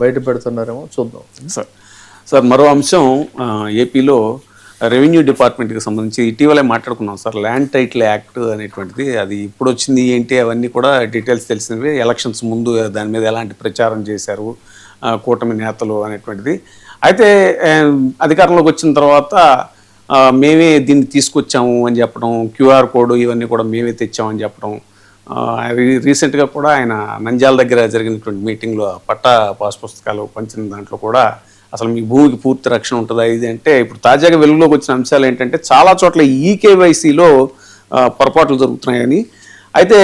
బయట పెడుతున్నారేమో చూద్దాం. సార్ మరో అంశం, ఏపీలో రెవెన్యూ డిపార్ట్మెంట్కి సంబంధించి ఇటీవలే మాట్లాడుకున్నాం సార్, ల్యాండ్ టైటిల్ యాక్ట్ అనేటువంటిది. అది ఇప్పుడు వచ్చింది ఏంటి అవన్నీ కూడా డీటెయిల్స్ తెలిసినవి. ఎలక్షన్స్ ముందు దాని మీద ఎలాంటి ప్రచారం చేశారు కూటమి నేతలు అనేటువంటిది. అయితే అధికారంలోకి వచ్చిన తర్వాత మేమే దీన్ని తీసుకొచ్చాము అని చెప్పడం, క్యూఆర్ కోడ్ ఇవన్నీ కూడా మేమే తెచ్చామని చెప్పడం. రీసెంట్గా కూడా ఆయన నంద్యాల దగ్గర జరిగినటువంటి మీటింగ్లో పట్టా పాస్ పుస్తకాలు పంచిన దాంట్లో కూడా అసలు మీ భూమికి పూర్తి రక్షణ ఉంటుందా ఇది అంటే, ఇప్పుడు తాజాగా వెలుగులోకి వచ్చిన అంశాలు ఏంటంటే చాలా చోట్ల ఈకేవైసీలో పొరపాట్లు జరుగుతున్నాయని. అయితే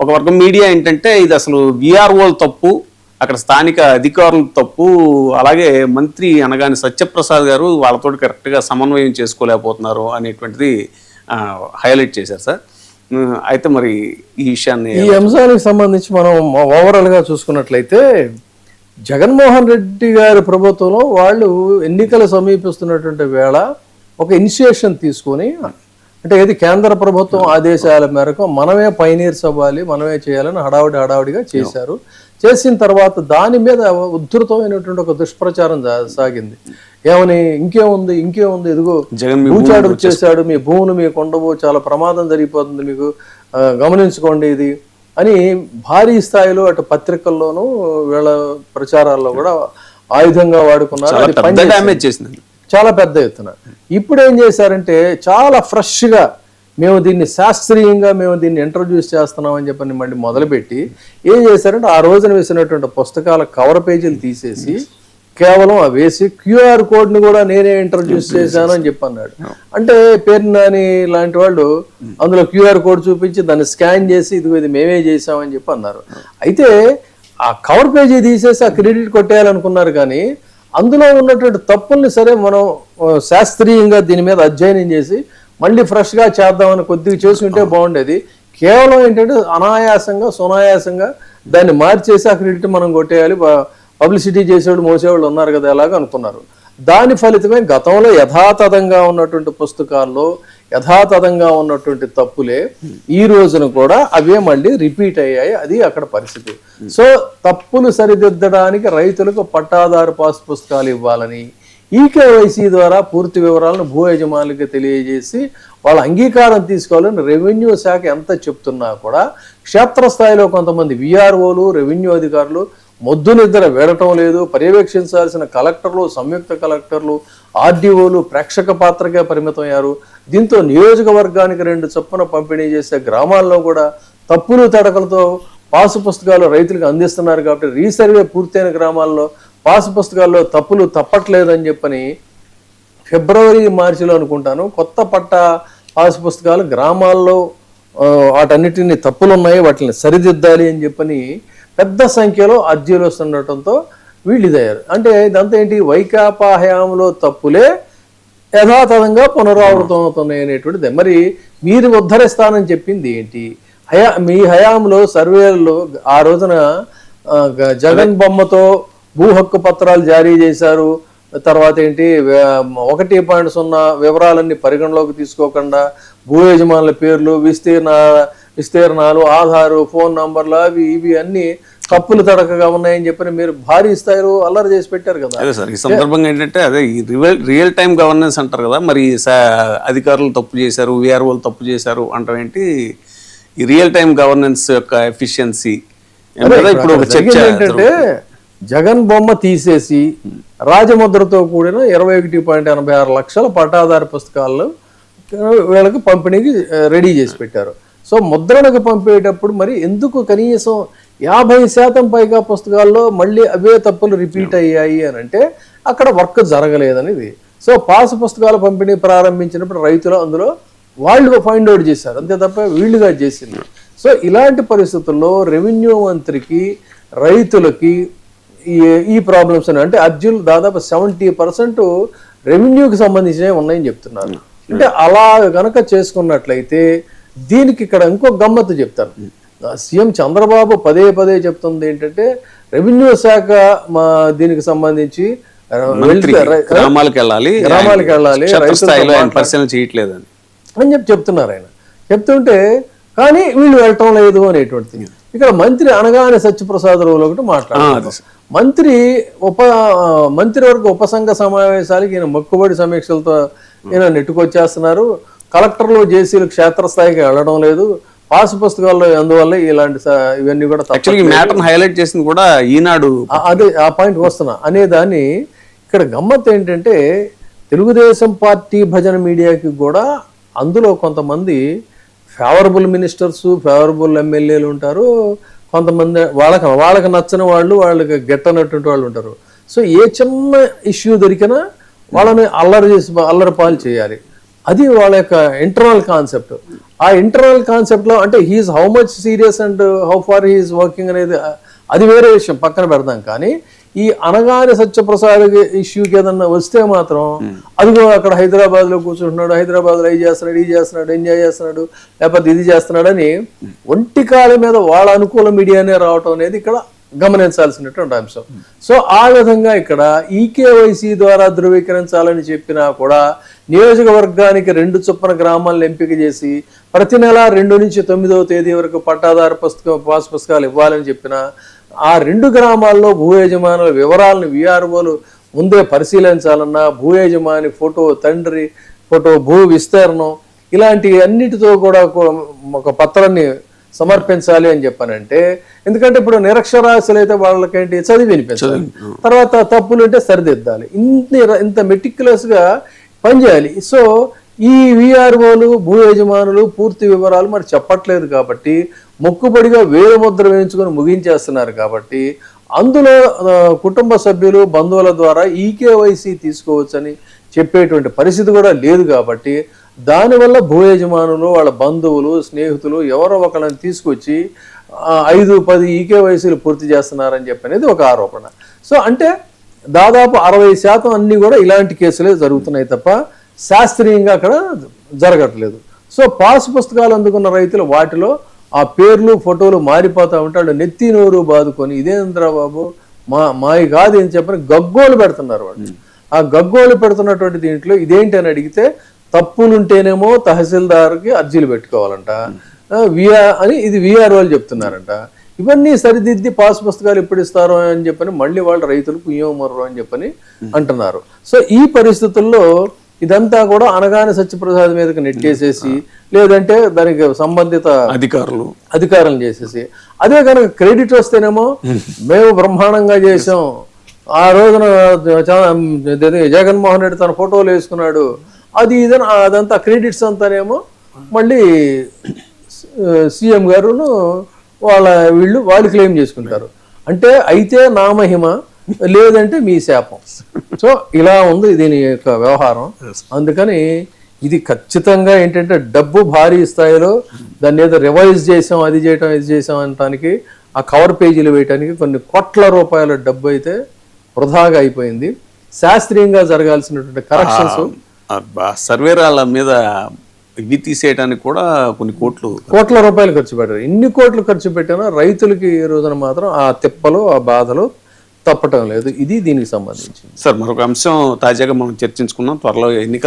ఒక వర్గం మీడియా ఏంటంటే ఇది అసలు విఆర్ఓల తప్పు, అక్కడ స్థానిక అధికారుల తప్పు, అలాగే మంత్రి అనగానే సత్యప్రసాద్ గారు వాళ్ళతో కరెక్ట్గా సమన్వయం చేసుకోలేకపోతున్నారు అనేటువంటిది హైలైట్ చేశారు సార్. అయితే మరి ఈ విషయాన్ని, ఈ అంశానికి సంబంధించి మనం ఓవరాల్గా చూసుకున్నట్లయితే జగన్మోహన్ రెడ్డి గారి ప్రభుత్వంలో వాళ్ళు ఎన్నికలు సమీపిస్తున్నటువంటి వేళ ఒక ఇనిషియేషన్ తీసుకొని, అంటే ఇది కేంద్ర ప్రభుత్వం ఆదేశాల మేరకు మనమే పైనీర్స్ అవ్వాలి, మనమే చేయాలని హడావుడిగా చేశారు. చేసిన తర్వాత దాని మీద ఉద్ధృతమైనటువంటి ఒక దుష్ప్రచారం సాగింది. ఏమని, ఇంకేముంది ఇదిగో భూచాడు చేశాడు, మీ భూములు మీకు ఉండవు, చాలా ప్రమాదం జరిగిపోతుంది మీకు, గమనించుకోండి ఇది అని భారీ స్థాయిలో అటు పత్రికల్లోనూ వీళ్ళ ప్రచారాల్లో కూడా ఆయుధంగా వాడుకున్నారు. చాలా పెద్ద ఎత్తున. ఇప్పుడు ఏం చేశారంటే చాలా ఫ్రెష్గా మేము దీన్ని శాస్త్రీయంగా మేము దీన్ని ఇంట్రొడ్యూస్ చేస్తున్నామని చెప్పని మళ్ళీ మొదలుపెట్టి ఏం చేశారంటే ఆ రోజున వేసినటువంటి పుస్తకాల కవర్ పేజీలు తీసేసి కేవలం వేసి క్యూఆర్ కోడ్ని కూడా నేనే ఇంట్రొడ్యూస్ చేశాను అని చెప్పి అన్నాడు. అంటే పేరు నాని లాంటి వాళ్ళు అందులో క్యూఆర్ కోడ్ చూపించి దాన్ని స్కాన్ చేసి ఇది మేమే చేసామని చెప్పి అన్నారు. అయితే ఆ కవర్ పేజీ తీసేసి ఆ క్రెడిట్ కొట్టేయాలనుకున్నారు, కానీ అందులో ఉన్నటువంటి తప్పుల్ని సరే మనం శాస్త్రీయంగా దీని మీద అధ్యయనం చేసి మళ్ళీ ఫ్రెష్గా చేద్దామని కొద్దిగా చేసి ఉంటే బాగుండేది. కేవలం ఏంటంటే అనాయాసంగా సునాయాసంగా దాన్ని మార్చేసి ఆ క్రెడిట్ మనం కొట్టేయాలి, పబ్లిసిటీ చేసేవాళ్ళు మోసేవాళ్ళు ఉన్నారు కదా ఎలాగ అనుకున్నారు. దాని ఫలితమే గతంలో యథాతథంగా ఉన్నటువంటి పుస్తకాల్లో యథాతథంగా ఉన్నటువంటి తప్పులే ఈ రోజున కూడా అవే మళ్ళీ రిపీట్ అయ్యాయి. అది అక్కడ పరిస్థితి. సో తప్పులు సరిదిద్దడానికి రైతులకు పట్టాదారు పాస్ పుస్తకాలు ఇవ్వాలని, ఈకేవైసీ ద్వారా పూర్తి వివరాలను భూ యజమానులకి తెలియజేసి వాళ్ళ అంగీకారం తీసుకోవాలని రెవెన్యూ శాఖ ఎంత చెప్తున్నా కూడా క్షేత్రస్థాయిలో కొంతమంది విఆర్ఓలు, రెవెన్యూ అధికారులు మొద్దు నిద్ర వేడటం లేదు. పర్యవేక్షించాల్సిన కలెక్టర్లు, సంయుక్త కలెక్టర్లు, ఆర్డీఓలు ప్రేక్షక పాత్రగా పరిమితమయ్యారు. దీంతో నియోజకవర్గానికి 2 చొప్పున పంపిణీ చేసే గ్రామాల్లో కూడా తప్పులు తడకలతో పాసు పుస్తకాలు రైతులకు అందిస్తున్నారు. కాబట్టి రీసర్వే పూర్తయిన గ్రామాల్లో పాసు పుస్తకాల్లో తప్పులు తప్పట్లేదని చెప్పని ఫిబ్రవరి, మార్చిలో అనుకుంటాను కొత్త పట్టా పాసు పుస్తకాలు గ్రామాల్లో వాటన్నిటిని తప్పులు ఉన్నాయి, వాటిని సరిదిద్దాలి అని చెప్పని పెద్ద సంఖ్యలో అర్జీలు వస్తుండటంతో వీళ్ళు ఇదయ్యారు. అంటే ఇదంతా ఏంటి, వైకాపా హయాంలో తప్పులే యథాతథంగా పునరావృతం అవుతున్నాయి అనేటువంటిది. మరి మీరు ఉద్ధరిస్తానని చెప్పింది ఏంటి? మీ హయాంలో సర్వేలలో ఆ రోజున జగన్ బొమ్మతో భూ హక్కు పత్రాలు జారీ చేశారు. తర్వాత ఏంటి 1.0 వివరాలన్నీ పరిగణలోకి తీసుకోకుండా భూ యజమానుల పేర్లు, విస్తీర్ణాలు, ఆధారు, ఫోన్ నంబర్లు అవి ఇవి అన్ని తప్పులు తడకగా ఉన్నాయని చెప్పి మీరు భారీ స్థాయిలో అల్లరి చేసి పెట్టారు కదా. అదే సార్, ఈ సందర్భంగా ఏంటంటే అదే రియల్ టైం గవర్నెన్స్ అంటారు కదా, మరి అధికారులు తప్పు చేశారు, విఆర్ఓలు తప్పు చేశారు అంటాం ఏంటి, ఈ రియల్ టైం గవర్నెన్స్ యొక్క ఎఫిషియన్సీ ఇప్పుడు ఏంటంటే జగన్ బొమ్మ తీసేసి రాజముద్రతో కూడిన 21.86 లక్షల పట్టాదారు పుస్తకాలను వీళ్ళకి పంపిణీకి రెడీ చేసి పెట్టారు. సో ముద్రణకు పంపేటప్పుడు మరి ఎందుకు కనీసం 50% పైగా పుస్తకాల్లో మళ్ళీ అవే తప్పులు రిపీట్ అయ్యాయి అని అంటే అక్కడ వర్క్ జరగలేదనేది. సో పాస్ పుస్తకాల పంపిణీ ప్రారంభించినప్పుడు రైతులు అందులో వాళ్ళు ఫైండ్ అవుట్ చేశారు, అంతే తప్ప వీళ్ళుగా చేసింది. సో ఇలాంటి పరిస్థితుల్లో రెవెన్యూ మంత్రికి రైతులకి ఈ ప్రాబ్లమ్స్ అంటే అర్జీలు దాదాపు 70% రెవెన్యూకి సంబంధించినవి ఉన్నాయని చెప్తున్నారు. అంటే అలా గనక చేసుకున్నట్లయితే దీనికి ఇక్కడ ఇంకో గమ్మత్తు చెప్తాను. సీఎం చంద్రబాబు పదే చెప్తుంది ఏంటంటే రెవెన్యూ శాఖ దీనికి సంబంధించి గ్రామాలకు వెళ్ళాలి పరిశీలన చేయట్లేదు అని చెప్తున్నారు ఆయన. చెప్తుంటే కానీ వీళ్ళు వెళ్ళటం లేదు అనేటువంటిది. ఇక్కడ మంత్రి అనగానే సత్యప్రసాదరావు ఒకటి మాట్లాడారు. మంత్రివర్గ ఉపసంఘ సమావేశాలకి ఈయన మొక్కుబడి సమీక్షలతో ఈయన నెట్టుకొచ్చేస్తున్నారు. కలెక్టర్లు జేసీలు క్షేత్రస్థాయికి వెళ్ళడం లేదు. పాసు పుస్తకాల్లో అందువల్ల ఇలాంటి ఇవన్నీ కూడా మ్యాటర్ హైలైట్ చేసింది కూడా ఈనాడు. అదే ఆ పాయింట్ వస్తున్నా అనే దాన్ని ఇక్కడ గమ్మత్ ఏంటంటే తెలుగుదేశం పార్టీ భజన మీడియాకి కూడా అందులో కొంతమంది ఫేవరబుల్ మినిస్టర్స్, ఫేవరబుల్ ఎమ్మెల్యేలు ఉంటారు. కొంతమంది వాళ్ళకి నచ్చని వాళ్ళు, వాళ్ళకి గెట్టనటువంటి వాళ్ళు ఉంటారు. సో ఏ చిన్న ఇష్యూ దొరికినా వాళ్ళని అల్లరి పాలు చేయాలి. అది వాళ్ళ యొక్క ఇంటర్నల్ కాన్సెప్ట్. ఆ ఇంటర్నల్ కాన్సెప్ట్లో అంటే he's how much serious and how far he's working అనేది అది వేరే విషయం, పక్కన పెడదాం. కానీ ఈ అనగానే సత్యప్రసాద్ ఇష్యూకి ఏదన్నా వస్తే మాత్రం అదిగో అక్కడ హైదరాబాద్లో కూర్చుంటున్నాడు, హైదరాబాద్లో ఇది చేస్తున్నాడు, ఎంజాయ్ చేస్తున్నాడు, లేకపోతే ఇది చేస్తున్నాడు అని ఒంటి కాళ్ళ మీద వాళ్ళ అనుకూల మీడియానే రావటం అనేది ఇక్కడ గమనించాల్సినటువంటి అంశం. సో ఆ విధంగా ఇక్కడ ఈకేవైసీ ద్వారా ధృవీకరించాలని చెప్పినా కూడా నియోజకవర్గానికి 2 చొప్పున గ్రామాలను ఎంపిక చేసి ప్రతి నెల 2 నుంచి 9వ తేదీ వరకు పట్టాదారు పాస్ పుస్తకాలు ఇవ్వాలని చెప్పిన ఆ 2 గ్రామాల్లో భూ యజమానుల వివరాలను విఆర్ఓలు ముందే పరిశీలించాలన్నా, భూ యజమాని ఫోటో, తండ్రి ఫోటో, భూ విస్తీర్ణం ఇలాంటి అన్నిటితో కూడా ఒక పత్రాన్ని సమర్పించాలి అని చెప్పానంటే, ఎందుకంటే ఇప్పుడు నిరక్షరాస్యులు అయితే వాళ్ళకేంటి చదివి వినిపించాలి, తర్వాత తప్పులు అంటే సరిదిద్దాలి, ఇంత మెటిక్యులస్గా పనిచేయాలి. సో ఈ విఆర్ఓలు, భూ యజమానులు పూర్తి వివరాలు మరి చెప్పట్లేదు కాబట్టి మొక్కుబడిగా వేలు ముద్ర వేయించుకొని ముగించేస్తున్నారు. కాబట్టి అందులో కుటుంబ సభ్యులు, బంధువుల ద్వారా ఈకేవైసీ తీసుకోవచ్చని చెప్పేటువంటి పరిస్థితి కూడా లేదు. కాబట్టి దానివల్ల భూ యజమానులు, వాళ్ళ బంధువులు, స్నేహితులు ఎవరో ఒకళ్ళని తీసుకొచ్చి 5-10 ఈకేవైసీలు పూర్తి చేస్తున్నారని చెప్పనేది ఒక ఆరోపణ. సో అంటే దాదాపు 60% అన్నీ కూడా ఇలాంటి కేసులే జరుగుతున్నాయి తప్ప శాస్త్రీయంగా అక్కడ జరగట్లేదు. సో పాస్ పుస్తకాలు అందుకున్న రైతులు వాటిలో ఆ పేర్లు, ఫోటోలు మారిపోతా ఉంటాడు. నెత్తి నోరు బాదుకొని ఇదేంద్ర బాబు మాయి కాదు అని చెప్పని గగ్గోలు పెడుతున్నారు వాళ్ళు. ఆ గగ్గోలు పెడుతున్నటువంటి దీంట్లో ఇదేంటి అని అడిగితే తప్పులుంటేనేమో తహసీల్దార్కి అర్జీలు పెట్టుకోవాలంట, అని ఇది విఆర్ఓలు చెప్తున్నారంట. ఇవన్నీ సరిదిద్ది పాస్ పుస్తకాలు ఎప్పుడు ఇస్తారో అని చెప్పని మళ్ళీ వాళ్ళు రైతులకు ఇవ్వమర్రు అని చెప్పని అంటున్నారు. సో ఈ పరిస్థితుల్లో ఇదంతా కూడా అనగానే సత్యప్రసాద్ మీదకి నెట్టేసేసి, లేదంటే దానికి సంబంధిత అధికారులు చేసేసి, అదే కనుక క్రెడిట్ వస్తేనేమో మేము బ్రహ్మాండంగా చేసాం, ఆ రోజున జగన్మోహన్ రెడ్డి తన ఫోటోలు వేసుకున్నాడు, అది ఇదని అదంతా క్రెడిట్స్ అంతానేమో మళ్ళీ సీఎం గారును వాళ్ళు క్లెయిమ్ చేసుకుంటారు. అంటే అయితే నా మహిమ, లేదంటే మీ శాపం. సో ఇలా ఉంది దీని యొక్క వ్యవహారం. అందుకని ఇది ఖచ్చితంగా ఏంటంటే డబ్బు భారీ స్థాయిలో దాన్ని ఏదో రివైజ్ చేసాం, అది చేసాం అనటానికి, ఆ కవర్ పేజీలు వేయటానికి కొన్ని కోట్ల రూపాయల డబ్బు అయితే వృధాగా అయిపోయింది. శాస్త్రీయంగా జరగాల్సినటువంటి కరెక్షన్స్, సర్వేరాల మీద ఇవి తీసేయడానికి కూడా కొన్ని కోట్ల రూపాయలు ఖర్చు పెట్టారు. ఇన్ని కోట్లు ఖర్చు పెట్టినా రైతులకి ఈ రోజున మాత్రం ఆ తిప్పలు, ఆ బాధలు తప్పటం లేదు. ఇది దీనికి సంబంధించి. సార్ మరొక అంశం తాజాగా మనం చర్చించుకున్నాం. త్వరలో ఎన్నికల